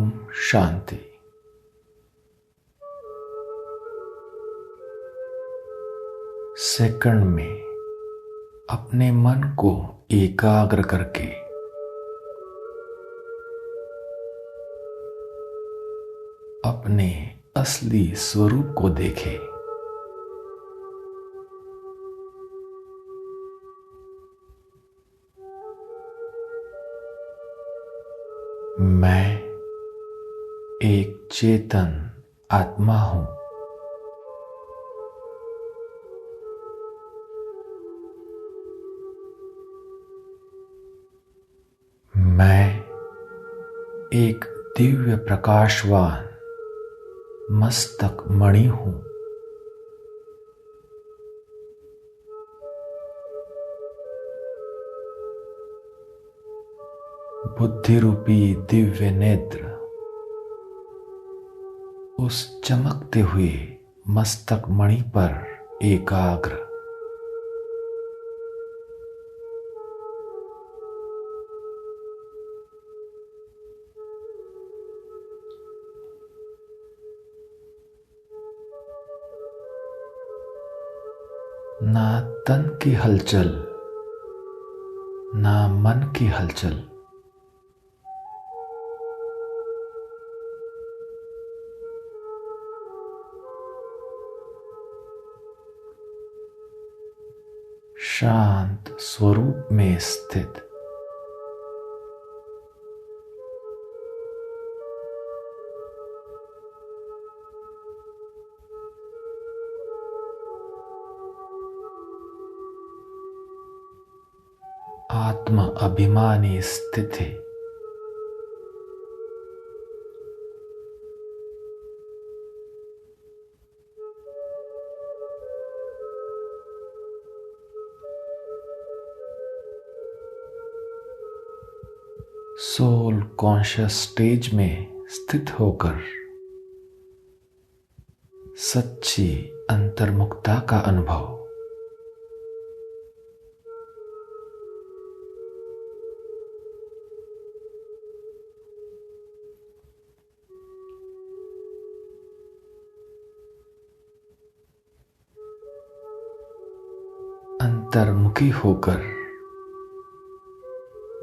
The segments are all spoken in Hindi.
ओम शांति। सेकंड में अपने मन को एकाग्र करके अपने असली स्वरूप को देखें। मैं एक चेतन आत्मा हूं। मैं एक दिव्य प्रकाशवान मस्तक मणि हूं। बुद्धि रूपी दिव्य नेत्र उस चमकते हुए मस्तक मणि पर एकाग्र। ना तन की हलचल, ना मन की हलचल। शांत स्वरूप में स्थित आत्म अभिमानी स्थिति। सोल कॉन्शियस स्टेज में स्थित होकर सच्ची अंतर्मुखता का अनुभव। अंतर्मुखी होकर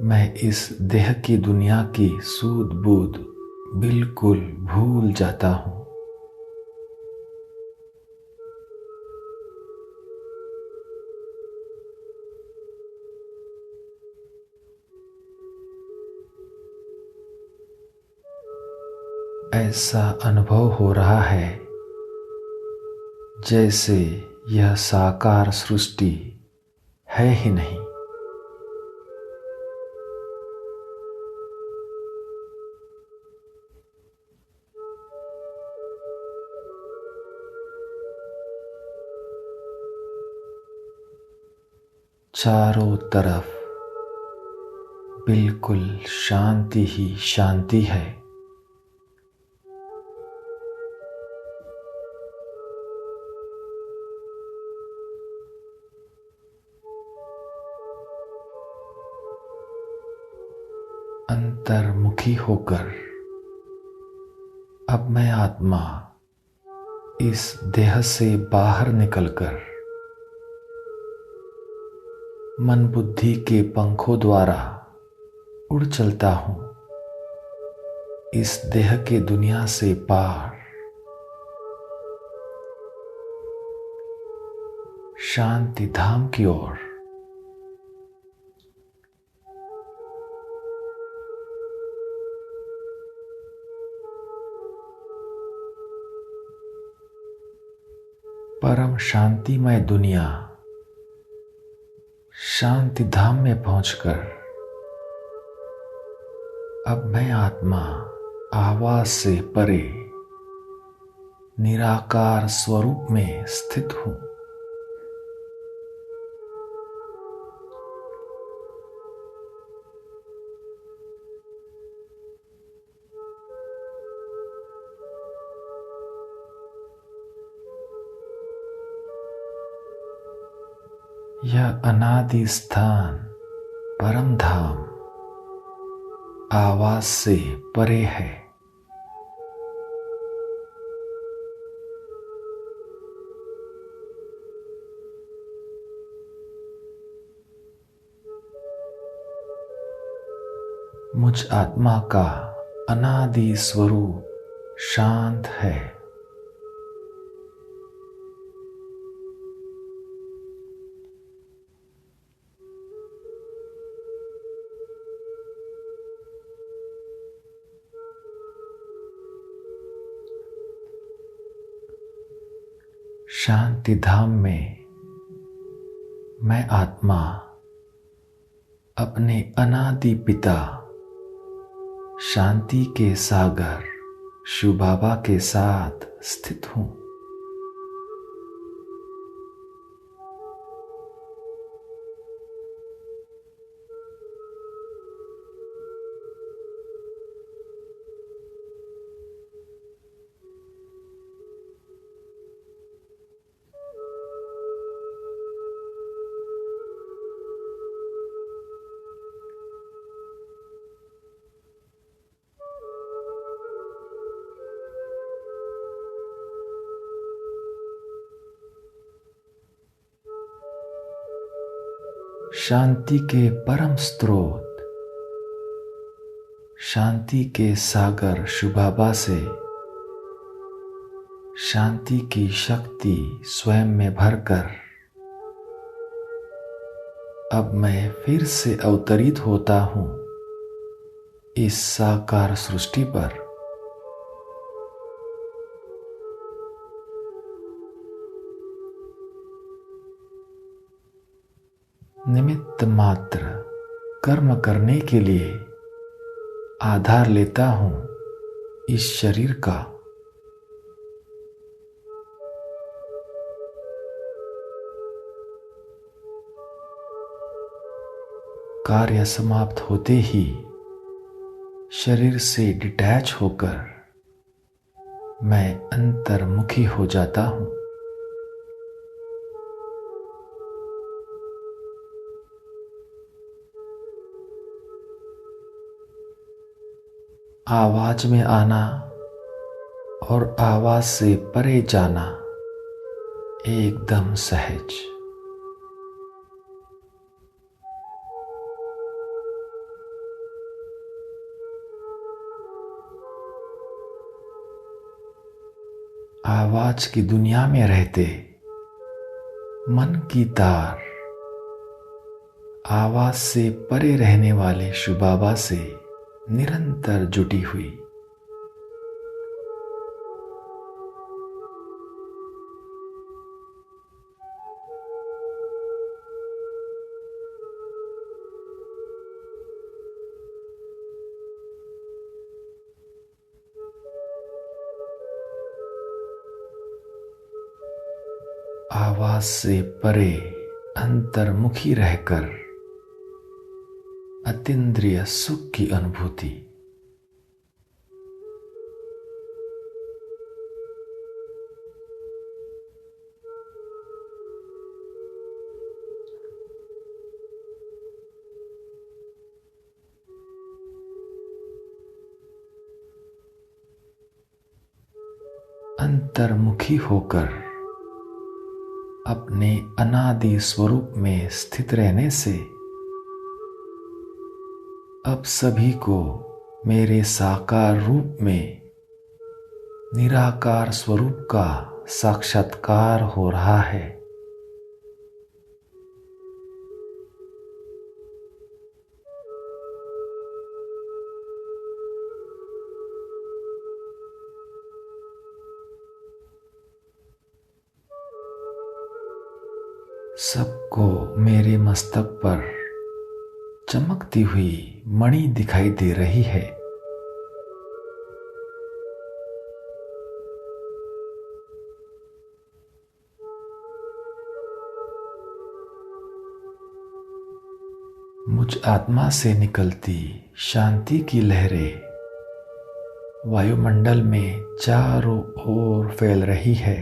मैं इस देह की दुनिया की सूध बूध बिल्कुल भूल जाता हूं। ऐसा अनुभव हो रहा है जैसे यह साकार सृष्टि है ही नहीं। चारों तरफ बिल्कुल शांति ही शांति है। अंतर्मुखी होकर अब मैं आत्मा इस देह से बाहर निकलकर मन बुद्धि के पंखों द्वारा उड़ चलता हूं इस देह के दुनिया से पार, शांति धाम की ओर। परम शांतिमय दुनिया शांति धाम में पहुंचकर अब मैं आत्मा आवाज से परे निराकार स्वरूप में स्थित हूं। यह अनादि स्थान परम धाम आवाज से परे है। मुझ आत्मा का अनादि स्वरूप शांत है। शांति धाम में मैं आत्मा अपने अनादि पिता शांति के सागर शिव बाबा के साथ स्थित हूं। शांति के परम स्रोत, शांति के सागर शिव बाबा से शांति की शक्ति स्वयं में भरकर अब मैं फिर से अवतरित होता हूं इस साकार सृष्टि पर। निमित्त मात्र कर्म करने के लिए आधार लेता हूं इस शरीर का। कार्य समाप्त होते ही शरीर से डिटैच होकर मैं अंतर्मुखी हो जाता हूं। आवाज में आना और आवाज से परे जाना एकदम सहज। आवाज की दुनिया में रहते मन की तार आवाज से परे रहने वाले शिव बाबा से निरंतर जुटी हुई। आवाज से परे अंतर्मुखी रहकर अतीन्द्रिय सुख की अनुभूति। अंतर्मुखी होकर अपने अनादि स्वरूप में स्थित रहने से अब सभी को मेरे साकार रूप में निराकार स्वरूप का साक्षात्कार हो रहा है। सबको मेरे मस्तक पर चमकती हुई मणि दिखाई दे रही है। मुझ आत्मा से निकलती शांति की लहरें वायुमंडल में चारों ओर फैल रही है।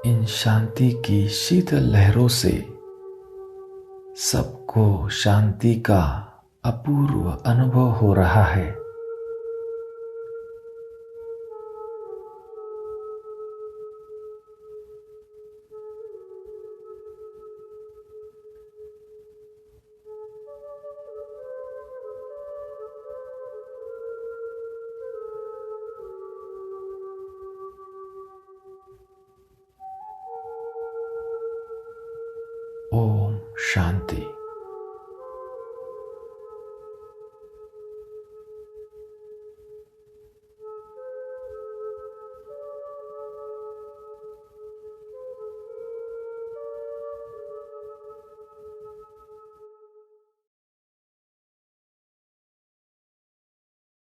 इन शांति की शीतल लहरों से सबको शांति का अपूर्व अनुभव हो रहा है। ओम शांति।